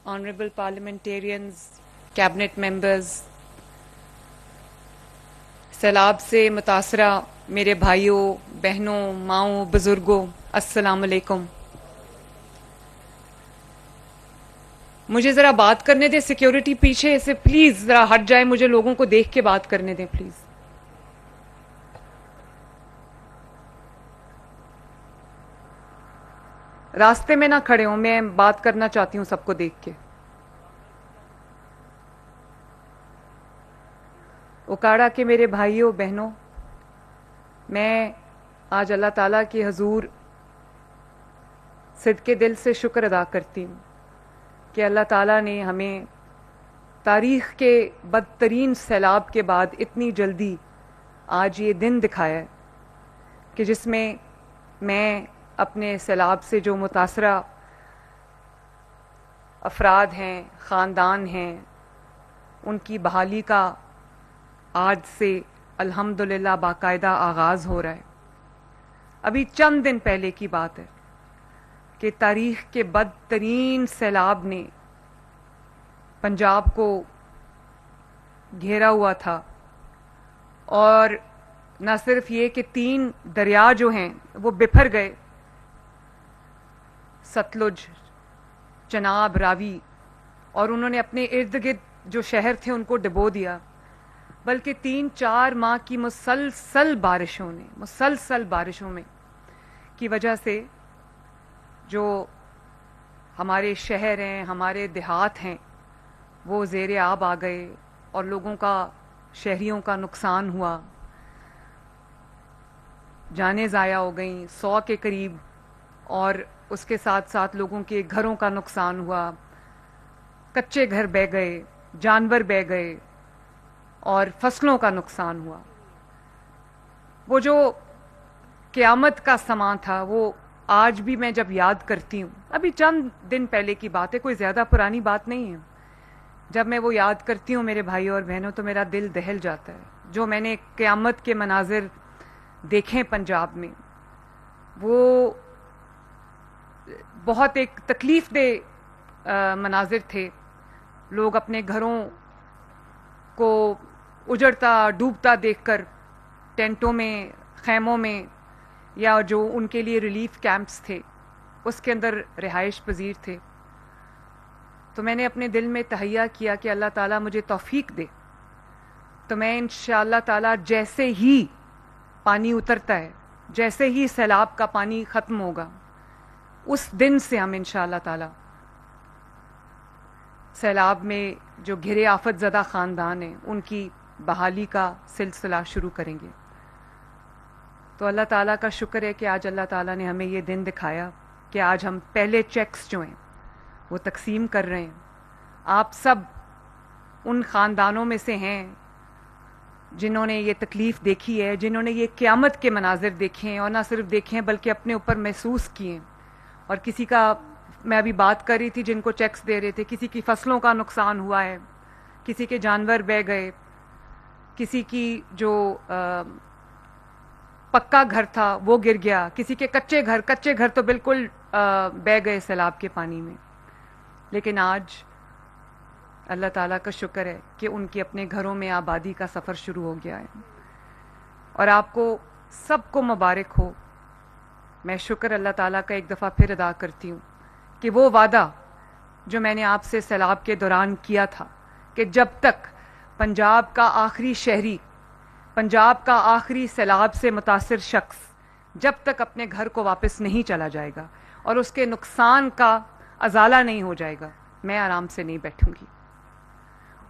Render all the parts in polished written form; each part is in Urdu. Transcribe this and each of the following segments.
Honorable parliamentarians, cabinet members, سیلاب سے متاثرہ میرے بھائیوں، بہنوں، ماؤں، بزرگوں، السلام علیکم۔ مجھے ذرا بات کرنے دیں، سیکیورٹی پیچھے سے پلیز ذرا ہٹ جائے، مجھے لوگوں کو دیکھ کے بات کرنے دیں پلیز۔ راستے میں نہ کھڑے ہوں، میں بات کرنا چاہتی ہوں سب کو دیکھ کے۔ اکاڑا کے میرے بھائیوں، بہنوں، میں آج اللہ تعالیٰ کی حضور صدقے دل سے شکر ادا کرتی ہوں کہ اللہ تعالیٰ نے ہمیں تاریخ کے بدترین سیلاب کے بعد اتنی جلدی آج یہ دن دکھایا ہے کہ جس میں میں اپنے سیلاب سے جو متاثرہ افراد ہیں، خاندان ہیں، ان کی بحالی کا آج سے الحمدللہ باقاعدہ آغاز ہو رہا ہے۔ ابھی چند دن پہلے کی بات ہے کہ تاریخ کے بدترین سیلاب نے پنجاب کو گھیرا ہوا تھا، اور نہ صرف یہ کہ 3 دریا جو ہیں وہ بپھر گئے، ستلج، چناب، راوی، اور انہوں نے اپنے ارد گرد جو شہر تھے ان کو ڈبو دیا، بلکہ 3-4 ماہ کی مسلسل بارشوں میں کی وجہ سے جو ہمارے شہر ہیں، ہمارے دیہات ہیں، وہ زیر آب آ گئے اور لوگوں کا، شہریوں کا نقصان ہوا، جانیں ضائع ہو گئیں 100 کے قریب، اور اس کے ساتھ ساتھ لوگوں کے گھروں کا نقصان ہوا، کچے گھر بہہ گئے، جانور بہہ گئے، اور فصلوں کا نقصان ہوا۔ وہ جو قیامت کا سماں تھا، وہ آج بھی میں جب یاد کرتی ہوں، ابھی چند دن پہلے کی بات ہے، کوئی زیادہ پرانی بات نہیں ہے، جب میں وہ یاد کرتی ہوں میرے بھائیوں اور بہنوں تو میرا دل دہل جاتا ہے۔ جو میں نے قیامت کے مناظر دیکھیں پنجاب میں، وہ بہت ایک تکلیف دہ مناظر تھے۔ لوگ اپنے گھروں کو اجڑتا ڈوبتا دیکھ کر ٹینٹوں میں، خیموں میں، یا جو ان کے لیے ریلیف کیمپس تھے اس کے اندر رہائش پذیر تھے۔ تو میں نے اپنے دل میں تہیہ کیا کہ اللہ تعالیٰ مجھے توفیق دے تو میں انشاءاللہ تعالیٰ جیسے ہی پانی اترتا ہے، جیسے ہی سیلاب کا پانی ختم ہوگا، اس دن سے ہم انشاءاللہ تعالیٰ سیلاب میں جو گھرے آفت زدہ خاندان ہیں ان کی بحالی کا سلسلہ شروع کریں گے۔ تو اللہ تعالیٰ کا شکر ہے کہ آج اللہ تعالیٰ نے ہمیں یہ دن دکھایا کہ آج ہم پہلے چیکس جو ہیں وہ تقسیم کر رہے ہیں۔ آپ سب ان خاندانوں میں سے ہیں جنہوں نے یہ تکلیف دیکھی ہے، جنہوں نے یہ قیامت کے مناظر دیکھے ہیں، اور نہ صرف دیکھے ہیں بلکہ اپنے اوپر محسوس کیے ہیں۔ اور کسی کا، میں ابھی بات کر رہی تھی جن کو چیکس دے رہے تھے، کسی کی فصلوں کا نقصان ہوا ہے، کسی کے جانور بہہ گئے، کسی کی جو پکا گھر تھا وہ گر گیا، کسی کے کچے گھر تو بالکل بہہ گئے سیلاب کے پانی میں۔ لیکن آج اللہ تعالیٰ کا شکر ہے کہ ان کے اپنے گھروں میں آبادی کا سفر شروع ہو گیا ہے، اور آپ کو سب کو مبارک ہو۔ میں شکر اللہ تعالیٰ کا ایک دفعہ پھر ادا کرتی ہوں کہ وہ وعدہ جو میں نے آپ سے سیلاب کے دوران کیا تھا کہ جب تک پنجاب کا آخری شہری، پنجاب کا آخری سیلاب سے متاثر شخص جب تک اپنے گھر کو واپس نہیں چلا جائے گا اور اس کے نقصان کا ازالہ نہیں ہو جائے گا، میں آرام سے نہیں بیٹھوں گی۔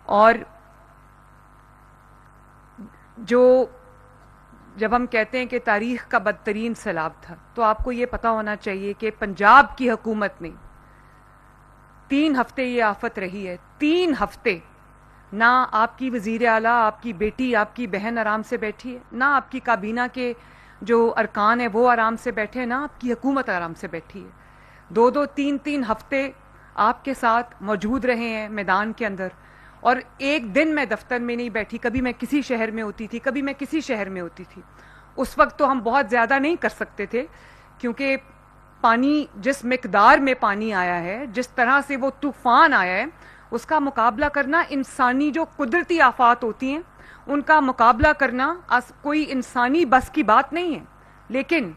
اور جب ہم کہتے ہیں کہ تاریخ کا بدترین سیلاب تھا، تو آپ کو یہ پتا ہونا چاہیے کہ پنجاب کی حکومت نے 3 ہفتے یہ آفت رہی ہے، 3 ہفتے نہ آپ کی وزیر اعلیٰ، آپ کی بیٹی، آپ کی بہن آرام سے بیٹھی ہے، نہ آپ کی کابینہ کے جو ارکان ہیں وہ آرام سے بیٹھے ہیں، نہ آپ کی حکومت آرام سے بیٹھی ہے۔ 2-2 3-3 ہفتے آپ کے ساتھ موجود رہے ہیں میدان کے اندر، اور ایک دن میں دفتر میں نہیں بیٹھی، کبھی میں کسی شہر میں ہوتی تھی، کبھی میں کسی شہر میں ہوتی تھی۔ اس وقت تو ہم بہت زیادہ نہیں کر سکتے تھے کیونکہ پانی جس مقدار میں پانی آیا ہے، جس طرح سے وہ طوفان آیا ہے، اس کا مقابلہ کرنا انسانی جو قدرتی آفات ہوتی ہیں ان کا مقابلہ کرنا کوئی انسانی بس کی بات نہیں ہے. لیکن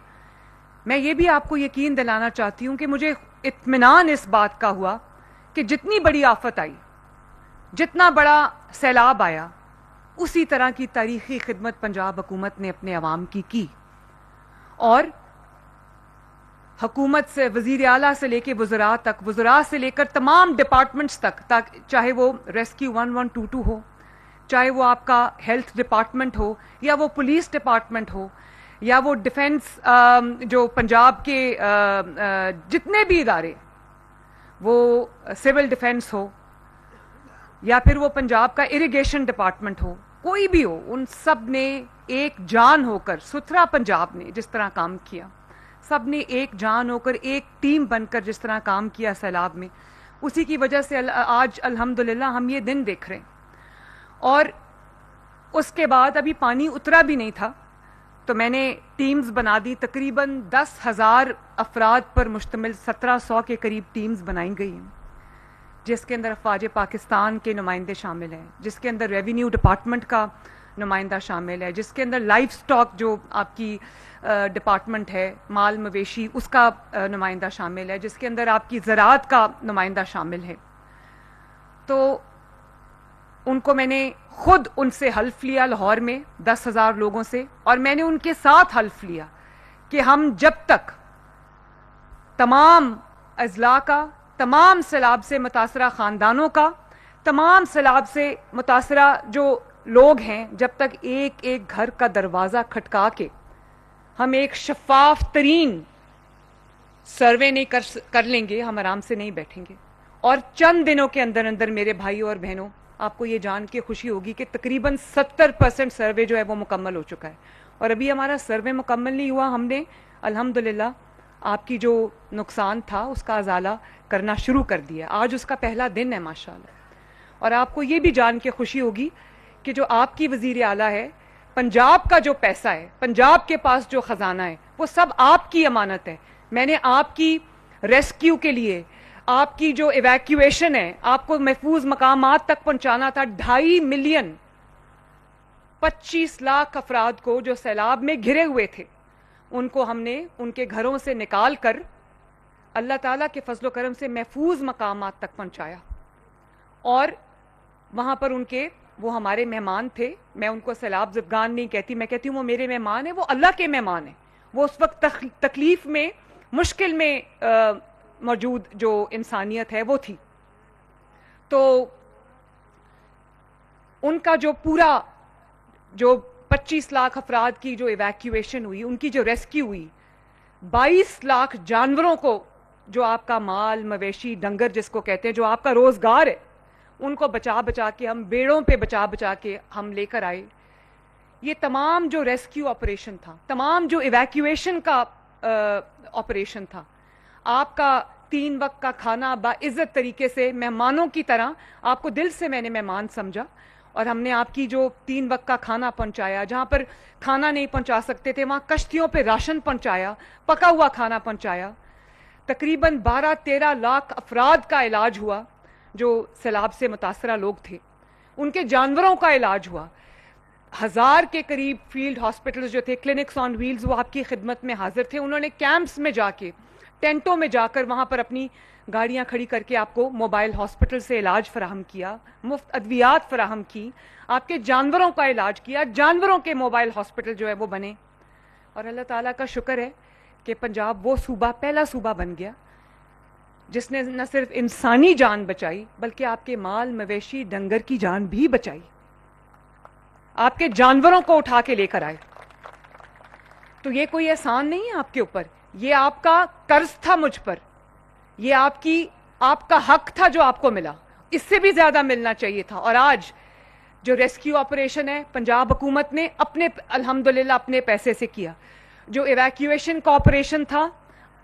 میں یہ بھی آپ کو یقین دلانا چاہتی ہوں کہ مجھے اطمینان اس بات کا ہوا کہ جتنی بڑی آفت آئی، جتنا بڑا سیلاب آیا، اسی طرح کی تاریخی خدمت پنجاب حکومت نے اپنے عوام کی اور حکومت سے وزیر اعلیٰ سے لے کے وزراء تک، وزراء سے لے کر تمام ڈپارٹمنٹس تک، چاہے وہ ریسکیو 1122 ہو، چاہے وہ آپ کا ہیلتھ ڈپارٹمنٹ ہو، یا وہ پولیس ڈپارٹمنٹ ہو، یا وہ ڈیفنس جو پنجاب کے جتنے بھی ادارے، وہ سول ڈیفنس ہو، یا پھر وہ پنجاب کا اریگیشن ڈپارٹمنٹ ہو، کوئی بھی ہو، ان سب نے ایک جان ہو کر، ستھرا پنجاب نے جس طرح کام کیا، سب نے ایک جان ہو کر، ایک ٹیم بن کر جس طرح کام کیا سیلاب میں، اسی کی وجہ سے آج الحمدللہ ہم یہ دن دیکھ رہے ہیں. اور اس کے بعد ابھی پانی اترا بھی نہیں تھا تو میں نے ٹیمز بنا دی، تقریباً 10,000 افراد پر مشتمل 1700 کے قریب ٹیمز بنائی گئی ہیں، جس کے اندر افواج پاکستان کے نمائندے شامل ہیں، جس کے اندر ریونیو ڈپارٹمنٹ کا نمائندہ شامل ہے، جس کے اندر لائف سٹاک جو آپ کی ڈپارٹمنٹ ہے، مال مویشی، اس کا نمائندہ شامل ہے، جس کے اندر آپ کی زراعت کا نمائندہ شامل ہے. تو ان کو میں نے خود ان سے حلف لیا لاہور میں 10,000 لوگوں سے، اور میں نے ان کے ساتھ حلف لیا کہ ہم جب تک تمام اضلاع کا، تمام سیلاب سے متاثرہ خاندانوں کا، تمام سیلاب سے متاثرہ جو لوگ ہیں، جب تک ایک ایک گھر کا دروازہ کھٹکا کے ہم ایک شفاف ترین سروے نہیں کر لیں گے، ہم آرام سے نہیں بیٹھیں گے. اور چند دنوں کے اندر اندر میرے بھائیوں اور بہنوں، آپ کو یہ جان کے خوشی ہوگی کہ تقریباً 70% سروے جو ہے وہ مکمل ہو چکا ہے. اور ابھی ہمارا سروے مکمل نہیں ہوا، ہم نے الحمدللہ آپ کی جو نقصان تھا اس کا ازالہ کرنا شروع کر دیا. آج اس کا پہلا دن ہے ماشاءاللہ. اور آپ کو یہ بھی جان کے خوشی ہوگی کہ جو آپ کی وزیر اعلیٰ ہے، پنجاب کا جو پیسہ ہے، پنجاب کے پاس جو خزانہ ہے، وہ سب آپ کی امانت ہے. میں نے آپ کی ریسکیو کے لیے، آپ کی جو ایویکیویشن ہے، آپ کو محفوظ مقامات تک پہنچانا تھا، 2.5 ملین 25 لاکھ افراد کو جو سیلاب میں گھرے ہوئے تھے، ان کو ہم نے ان کے گھروں سے نکال کر اللہ تعالیٰ کے فضل و کرم سے محفوظ مقامات تک پہنچایا. اور وہاں پر ان کے، وہ ہمارے مہمان تھے، میں ان کو سیلاب زدگان نہیں کہتی، میں کہتی ہوں وہ میرے مہمان ہیں، وہ اللہ کے مہمان ہیں. وہ اس وقت تکلیف میں، مشکل میں موجود جو انسانیت ہے وہ تھی. تو ان کا جو پورا، جو 25 لاکھ افراد کی جو ایویکیویشن ہوئی، ان کی جو ریسکیو ہوئی، 22 لاکھ جانوروں کو، جو آپ کا مال مویشی ڈنگر جس کو کہتے ہیں، جو آپ کا روزگار ہے، ان کو بچا کے، ہم بیڑوں پہ بچا کے ہم لے کر آئے. یہ تمام جو ریسکیو آپریشن تھا، تمام جو ایویکیویشن کا آپریشن تھا، آپ کا 3 وقت کا کھانا باعزت طریقے سے مہمانوں کی طرح، آپ کو دل سے میں نے مہمان سمجھا، اور ہم نے آپ کی جو 3 وقت کا کھانا پہنچایا، جہاں پر کھانا نہیں پہنچا سکتے تھے وہاں کشتیوں پہ راشن پہنچایا، پکا ہوا کھانا پہنچایا. تقریباً 12-13 لاکھ افراد کا علاج ہوا جو سیلاب سے متاثرہ لوگ تھے، ان کے جانوروں کا علاج ہوا. 1000 کے قریب فیلڈ ہاسپٹلز جو تھے، کلینکس آن ویلز، وہ آپ کی خدمت میں حاضر تھے. انہوں نے کیمپس میں جا کے، ٹینٹوں میں جا کر، وہاں پر اپنی گاڑیاں کھڑی کر کے آپ کو موبائل ہاسپٹل سے علاج فراہم کیا، مفت ادویات فراہم کی، آپ کے جانوروں کا علاج کیا، جانوروں کے موبائل ہاسپٹل جو ہے وہ بنے. اور اللہ تعالیٰ کا شکر ہے کہ پنجاب وہ صوبہ، پہلا صوبہ بن گیا جس نے نہ صرف انسانی جان بچائی بلکہ آپ کے مال مویشی ڈنگر کی جان بھی بچائی، آپ کے جانوروں کو اٹھا کے لے کر آئے. تو یہ کوئی احسان نہیں ہے آپ کے اوپر، یہ آپ کا قرض تھا مجھ پر، یہ آپ کا حق تھا جو آپ کو ملا، اس سے بھی زیادہ ملنا چاہیے تھا. اور آج جو ریسکیو آپریشن ہے پنجاب حکومت نے اپنے، الحمدللہ اپنے پیسے سے کیا. جو ایویکیویشن کا آپریشن تھا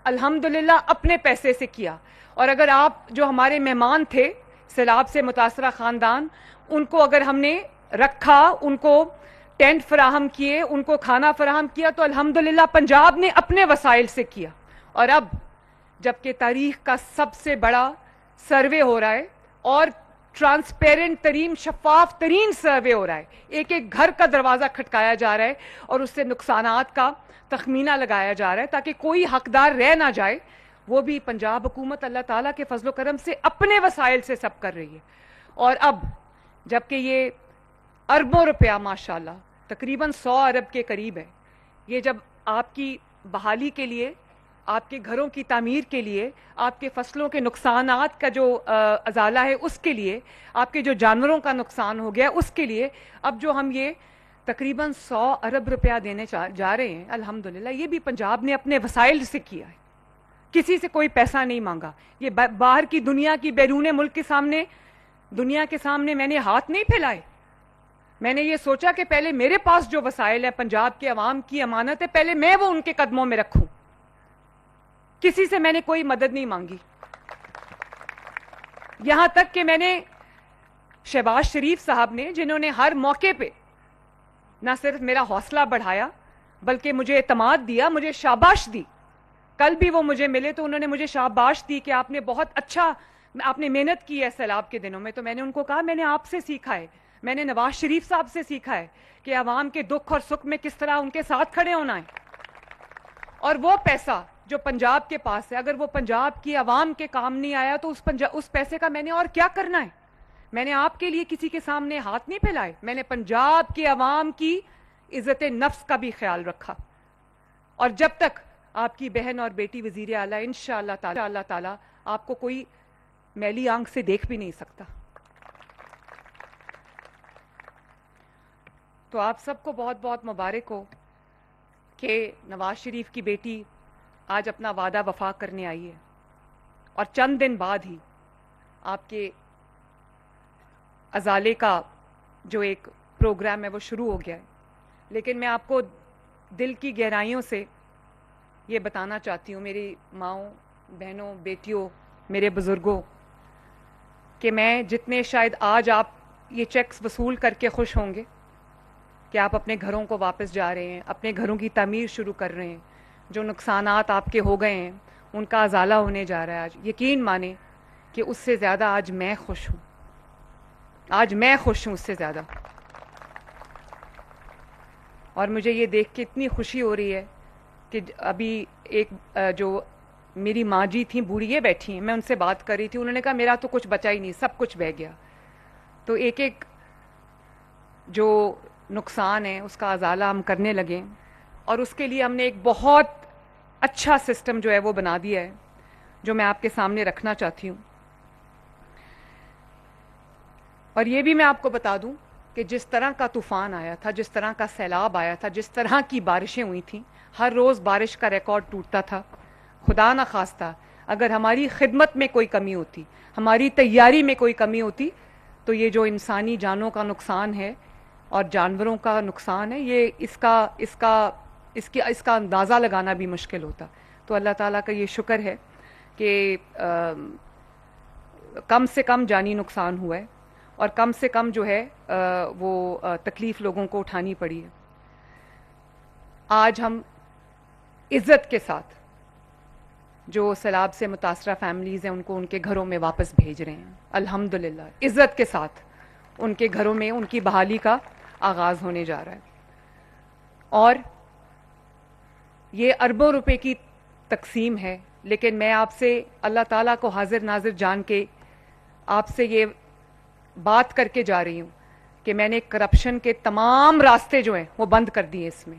الحمدللہ اپنے پیسے سے کیا. اور اگر آپ جو ہمارے مہمان تھے سیلاب سے متاثرہ خاندان، ان کو اگر ہم نے رکھا، ان کو ٹینٹ فراہم کیے، ان کو کھانا فراہم کیا، تو الحمدللہ پنجاب نے اپنے وسائل سے کیا. اور اب جبکہ تاریخ کا سب سے بڑا سروے ہو رہا ہے اور ٹرانسپیرنٹ ترین شفاف ترین سروے ہو رہا ہے. ایک ایک گھر کا دروازہ کھٹکایا جا رہا ہے اور اس سے نقصانات کا تخمینہ لگایا جا رہا ہے تاکہ کوئی حقدار رہ نہ جائے. وہ بھی پنجاب حکومت اللہ تعالیٰ کے فضل و کرم سے اپنے وسائل سے سب کر رہی ہے. اور اب جبکہ یہ اربوں روپیہ ماشاءاللہ تقریباً 100 ارب کے قریب ہے, یہ جب آپ کی بحالی کے لیے, آپ کے گھروں کی تعمیر کے لیے, آپ کے فصلوں کے نقصانات کا جو ازالہ ہے اس کے لیے, آپ کے جو جانوروں کا نقصان ہو گیا اس کے لیے, اب جو ہم یہ تقریباً 100 ارب روپیہ دینے جا رہے ہیں الحمدللہ, یہ بھی پنجاب نے اپنے وسائل سے کیا ہے, کسی سے کوئی پیسہ نہیں مانگا. یہ باہر کی دنیا کی بیرون ملک کے سامنے, دنیا کے سامنے میں نے ہاتھ نہیں پھیلائے. میں نے یہ سوچا کہ پہلے میرے پاس جو وسائل ہے پنجاب کے عوام کی امانت ہے, پہلے میں وہ ان کے قدموں میں رکھوں. کسی سے میں نے کوئی مدد نہیں مانگی, یہاں تک کہ میں نے شہباز شریف صاحب نے, جنہوں نے ہر موقع پہ نہ صرف میرا حوصلہ بڑھایا بلکہ مجھے اعتماد دیا, مجھے شاباش دی. کل بھی وہ مجھے ملے تو انہوں نے مجھے شاباش دی کہ آپ نے بہت اچھا, آپ نے محنت کی ہے سیلاب کے دنوں میں. تو میں نے ان کو کہا میں نے آپ سے سیکھا ہے, میں نے نواز شریف صاحب سے سیکھا ہے کہ عوام کے دکھ اور سکھ میں کس طرح ان کے ساتھ کھڑے ہونا ہے. اور وہ پیسہ جو پنجاب کے پاس ہے, اگر وہ پنجاب کی عوام کے کام نہیں آیا تو اس پیسے کا میں نے اور کیا کرنا ہے. میں نے آپ کے لیے کسی کے سامنے ہاتھ نہیں پھیلائے, میں نے پنجاب کے عوام کی عزت نفس کا بھی خیال رکھا. اور جب تک آپ کی بہن اور بیٹی وزیر اعلیٰ انشاءاللہ تعالی آپ کو کوئی میلی آنکھ سے دیکھ بھی نہیں سکتا. تو آپ سب کو بہت بہت مبارک ہو کہ نواز شریف کی بیٹی آج اپنا وعدہ وفا کرنے آئی ہے, اور چند دن بعد ہی آپ کے ازالے کا جو ایک پروگرام ہے وہ شروع ہو گیا ہے. لیکن میں آپ کو دل کی گہرائیوں سے یہ بتانا چاہتی ہوں, میری ماؤں, بہنوں, بیٹیوں, میرے بزرگوں, کہ میں جتنے شاید آج آپ یہ چیکس وصول کر کے خوش ہوں گے کہ آپ اپنے گھروں کو واپس جا رہے ہیں, اپنے گھروں کی تعمیر شروع کر رہے ہیں, جو نقصانات آپ کے ہو گئے ہیں ان کا ازالہ ہونے جا رہا ہے آج, یقین مانیں کہ اس سے زیادہ آج میں خوش ہوں, آج میں خوش ہوں اس سے زیادہ. اور مجھے یہ دیکھ کے اتنی خوشی ہو رہی ہے کہ ابھی ایک جو میری ماں جی تھیں, بوڑھیے بیٹھی ہیں, میں ان سے بات کر رہی تھی, انہوں نے کہا میرا تو کچھ بچا ہی نہیں, سب کچھ بہہ گیا. تو ایک ایک جو نقصان ہے اس کا ازالہ ہم کرنے لگے, اور اس کے لیے ہم نے ایک بہت اچھا سسٹم جو ہے وہ بنا دیا ہے, جو میں آپ کے سامنے رکھنا چاہتی ہوں. اور یہ بھی میں آپ کو بتا دوں کہ جس طرح کا طوفان آیا تھا, جس طرح کا سیلاب آیا تھا, جس طرح کی بارشیں ہوئی تھیں, ہر روز بارش کا ریکارڈ ٹوٹتا تھا. خدا نہ خواستہ اگر ہماری خدمت میں کوئی کمی ہوتی, ہماری تیاری میں کوئی کمی ہوتی, تو یہ جو انسانی جانوں کا نقصان ہے اور جانوروں کا نقصان ہے, یہ اس کا اندازہ لگانا بھی مشکل ہوتا. تو اللہ تعالیٰ کا یہ شکر ہے کہ کم سے کم جانی نقصان ہوا ہے, اور کم سے کم جو ہے وہ تکلیف لوگوں کو اٹھانی پڑی ہے. آج ہم عزت کے ساتھ جو سیلاب سے متاثرہ فیملیز ہیں ان کو ان کے گھروں میں واپس بھیج رہے ہیں, الحمدللہ عزت کے ساتھ ان کے گھروں میں ان کی بحالی کا آغاز ہونے جا رہا ہے. اور یہ اربوں روپے کی تقسیم ہے, لیکن میں آپ سے اللہ تعالیٰ کو حاضر ناظر جان کے آپ سے یہ بات کر کے جا رہی ہوں کہ میں نے کرپشن کے تمام راستے جو ہیں وہ بند کر دیے. اس میں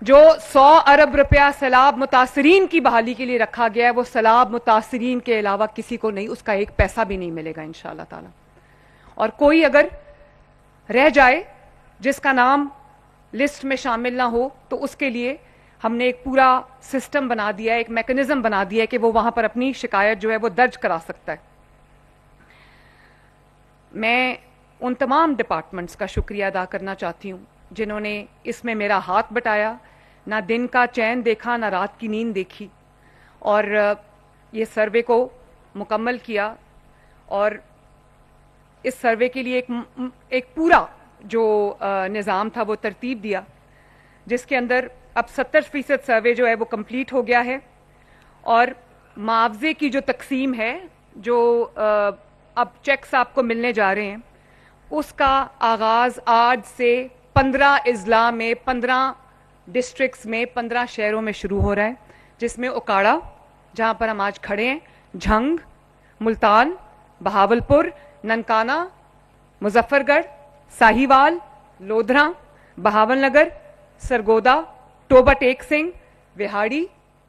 جو 100 ارب روپیہ سیلاب متاثرین کی بحالی کے لیے رکھا گیا ہے وہ سیلاب متاثرین کے علاوہ کسی کو نہیں, اس کا ایک پیسہ بھی نہیں ملے گا انشاءاللہ تعالی. اور کوئی اگر رہ جائے جس کا نام لسٹ میں شامل نہ ہو تو اس کے لیے ہم نے ایک پورا سسٹم بنا دیا ہے, ایک میکنزم بنا دیا ہے کہ وہ وہاں پر اپنی شکایت جو ہے وہ درج کرا سکتا ہے. میں ان تمام ڈپارٹمنٹس کا شکریہ ادا کرنا چاہتی ہوں جنہوں نے اس میں میرا ہاتھ بٹایا, نہ دن کا چین دیکھا نہ رات کی نیند دیکھی, اور یہ سروے کو مکمل کیا. اور اس سروے کے لیے ایک پورا جو نظام تھا وہ ترتیب دیا, جس کے اندر اب 70% سروے جو ہے وہ کمپلیٹ ہو گیا ہے, اور معاوضے کی جو تقسیم ہے، جو اب چیکس آپ کو ملنے جا رہے ہیں، اس کا آغاز آج سے 15 اضلاع میں، 15 ڈسٹرکٹس میں، 15 شہروں میں شروع ہو رہا ہے، جس میں اکاڑا جہاں پر ہم آج کھڑے ہیں، جھنگ، ملتان، بہاولپور، ننکانہ، مظفر گڑھ، ساہیوال، لودھراں، بہاول نگر، سرگودا، ٹوبہ ٹیک سنگھ، وہاڑی،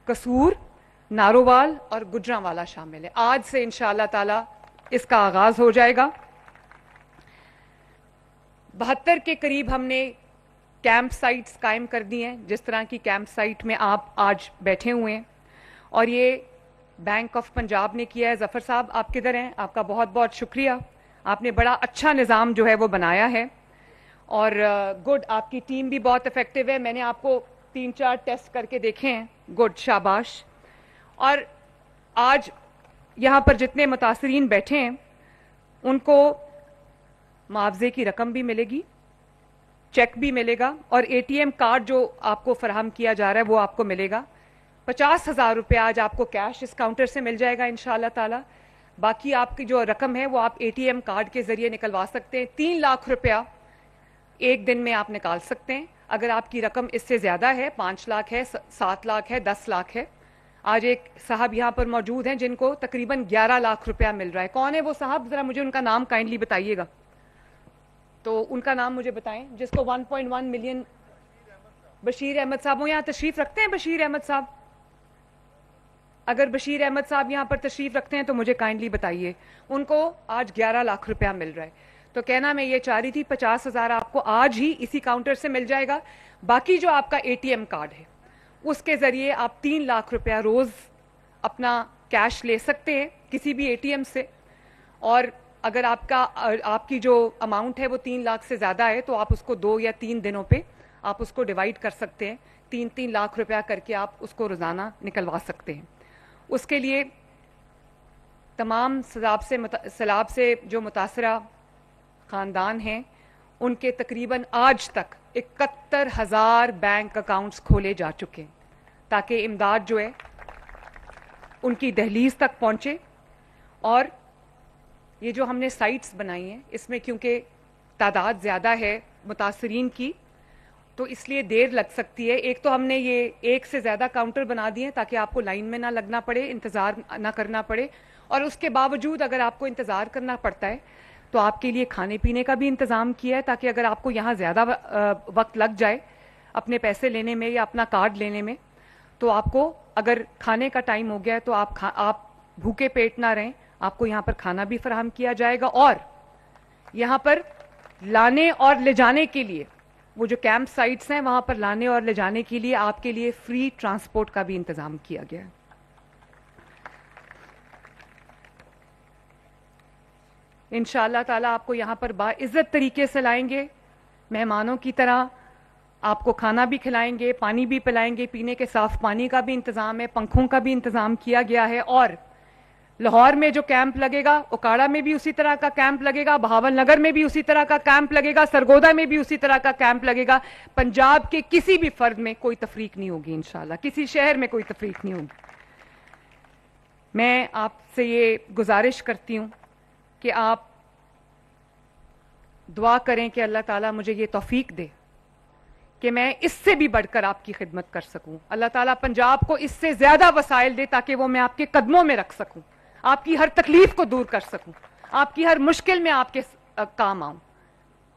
کسور، نارووال اور گجرانوالا شامل ہے۔ آج سے انشاءاللہ تعالی اس کا آغاز ہو جائے گا۔ 72 کے قریب ہم نے کیمپ سائٹس قائم کر دی ہیں، جس طرح کی کیمپ سائٹ میں آپ آج بیٹھے ہوئے ہیں، اور یہ بینک آف پنجاب نے کیا ہے۔ ظفر صاحب آپ کدھر ہیں؟ آپ کا بہت بہت شکریہ، آپ نے بڑا اچھا نظام جو ہے وہ بنایا ہے، اور گڈ، آپ کی ٹیم بھی بہت افیکٹو ہے۔ میں نے آپ کو 3-4 ٹیسٹ کر کے دیکھے ہیں، گڈ، شاباش۔ اور آج یہاں پر جتنے متاثرین بیٹھے ہیں ان کو معاوضے کی رقم بھی ملے گی، چیک بھی ملے گا، اور اے ٹی ایم کارڈ جو آپ کو فراہم کیا جا رہا ہے وہ آپ کو ملے گا۔ 50,000 روپے آج آپ کو کیش اس کاؤنٹر سے مل جائے گا انشاءاللہ تعالی۔ باقی آپ کی جو رقم ہے وہ آپ اے ٹی ایم کارڈ کے ذریعے نکلوا سکتے ہیں۔ 3 لاکھ روپیہ ایک دن میں آپ نکال سکتے ہیں۔ اگر آپ کی رقم اس سے زیادہ ہے، 5 لاکھ ہے، 7 لاکھ ہے، 10 لاکھ ہے۔ آج ایک صاحب یہاں پر موجود ہیں جن کو تقریباً 11 لاکھ روپیہ مل رہا ہے۔ کون ہے وہ صاحب؟ ذرا مجھے ان کا نام کائنڈلی بتائیے گا۔ تو ان کا نام مجھے بتائیں جس کو 1.1 ملین۔ بشیر احمد صاحب، وہ یہاں تشریف رکھتے ہیں؟ بشیر احمد صاحب، اگر بشیر احمد صاحب یہاں پر تشریف رکھتے ہیں تو مجھے کائنڈلی بتائیے۔ ان کو آج 11 لاکھ روپیہ مل رہا ہے۔ تو کہنا میں یہ چاہ رہی تھی 50,000 آپ کو آج ہی اسی کاؤنٹر سے مل جائے گا۔ باقی جو آپ کا اے ٹی ایم کارڈ ہے اس کے ذریعے آپ 3 لاکھ روپیہ روز اپنا کیش لے سکتے ہیں کسی بھی اے ٹی ایم سے، اور اگر آپ کی جو اماؤنٹ ہے وہ 3 لاکھ سے زیادہ ہے تو آپ اس کو 2 یا 3 دنوں پہ آپ اس کو ڈیوائڈ کر سکتے ہیں، 3 لاکھ روپیہ کر کے آپ اس کو روزانہ نکلوا سکتے ہیں۔ اس کے لیے تمام سیلاب سے جو متاثرہ خاندان ہیں ان کے تقریباً آج تک 71,000 بینک اکاؤنٹس کھولے جا چکے ہیں تاکہ امداد جو ہے ان کی دہلیز تک پہنچے۔ اور یہ جو ہم نے سائٹس بنائی ہیں اس میں کیونکہ تعداد زیادہ ہے متاثرین کی تو اس لیے دیر لگ سکتی ہے۔ ایک تو ہم نے یہ 1 سے زیادہ کاؤنٹر بنا دیے تاکہ آپ کو لائن میں نہ لگنا پڑے، انتظار نہ کرنا پڑے، اور اس کے باوجود اگر آپ کو انتظار کرنا پڑتا ہے تو آپ کے لیے کھانے پینے کا بھی انتظام کیا ہے تاکہ اگر آپ کو یہاں زیادہ وقت لگ جائے اپنے پیسے لینے میں یا اپنا کارڈ لینے میں تو آپ کو اگر کھانے کا ٹائم ہو گیا ہے تو آپ بھوکے پیٹ نہ رہیں، آپ کو یہاں پر کھانا بھی فراہم کیا جائے گا، اور یہاں پر لانے اور لے جانے کے لیے وہ جو کیمپ سائٹس ہیں وہاں پر لانے اور لے جانے کے لیے آپ کے لیے فری ٹرانسپورٹ کا بھی انتظام کیا گیا ہے۔ انشاءاللہ تعالیٰ آپ کو یہاں پر باعزت طریقے سے لائیں گے، مہمانوں کی طرح آپ کو کھانا بھی کھلائیں گے، پانی بھی پلائیں گے، پینے کے صاف پانی کا بھی انتظام ہے، پنکھوں کا بھی انتظام کیا گیا ہے، اور لاہور میں جو کیمپ لگے گا، اکاڑا میں بھی اسی طرح کا کیمپ لگے گا، بہاول نگر میں بھی اسی طرح کا کیمپ لگے گا، سرگودا میں بھی اسی طرح کا کیمپ لگے گا۔ پنجاب کے کسی بھی فرد میں کوئی تفریق نہیں ہوگی انشاءاللہ، کسی شہر میں کوئی تفریق نہیں ہوگی۔ میں آپ سے یہ گزارش کرتی ہوں کہ آپ دعا کریں کہ اللہ تعالیٰ مجھے یہ توفیق دے کہ میں اس سے بھی بڑھ کر آپ کی خدمت کر سکوں۔ اللہ تعالیٰ پنجاب کو اس سے زیادہ وسائل دے تاکہ وہ میں آپ کے قدموں میں رکھ سکوں، آپ کی ہر تکلیف کو دور کر سکوں، آپ کی ہر مشکل میں آپ کے کام آؤں۔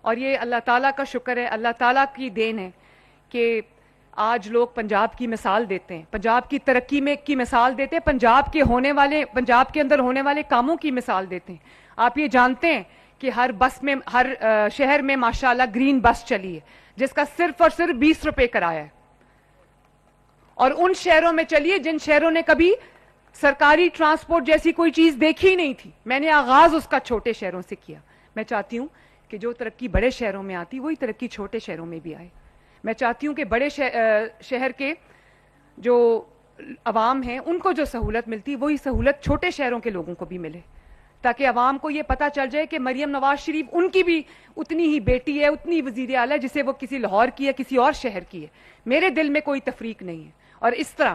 اور یہ اللہ تعالیٰ کا شکر ہے، اللہ تعالیٰ کی دین ہے کہ آج لوگ پنجاب کی مثال دیتے ہیں، پنجاب کی ترقی میں کی مثال دیتے ہیں، پنجاب کے اندر ہونے والے کاموں کی مثال دیتے ہیں۔ آپ یہ جانتے ہیں کہ ہر شہر میں ماشاءاللہ گرین بس چلی ہے جس کا صرف اور صرف 20 روپے کرایہ ہے، اور ان شہروں میں چلیے جن شہروں نے کبھی سرکاری ٹرانسپورٹ جیسی کوئی چیز دیکھی نہیں تھی۔ میں نے آغاز اس کا چھوٹے شہروں سے کیا۔ میں چاہتی ہوں کہ جو ترقی بڑے شہروں میں آتی وہی ترقی چھوٹے شہروں میں بھی آئے۔ میں چاہتی ہوں کہ بڑے شہر کے جو عوام ہیں ان کو جو سہولت ملتی وہی سہولت چھوٹے شہروں کے لوگوں کو بھی ملے، تاکہ عوام کو یہ پتا چل جائے کہ مریم نواز شریف ان کی بھی اتنی ہی بیٹی ہے، اتنی وزیر اعلیٰ ہے جسے وہ کسی لاہور کی ہے، کسی اور شہر کی ہے۔ میرے دل میں کوئی تفریق نہیں ہے۔ اور اس طرح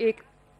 1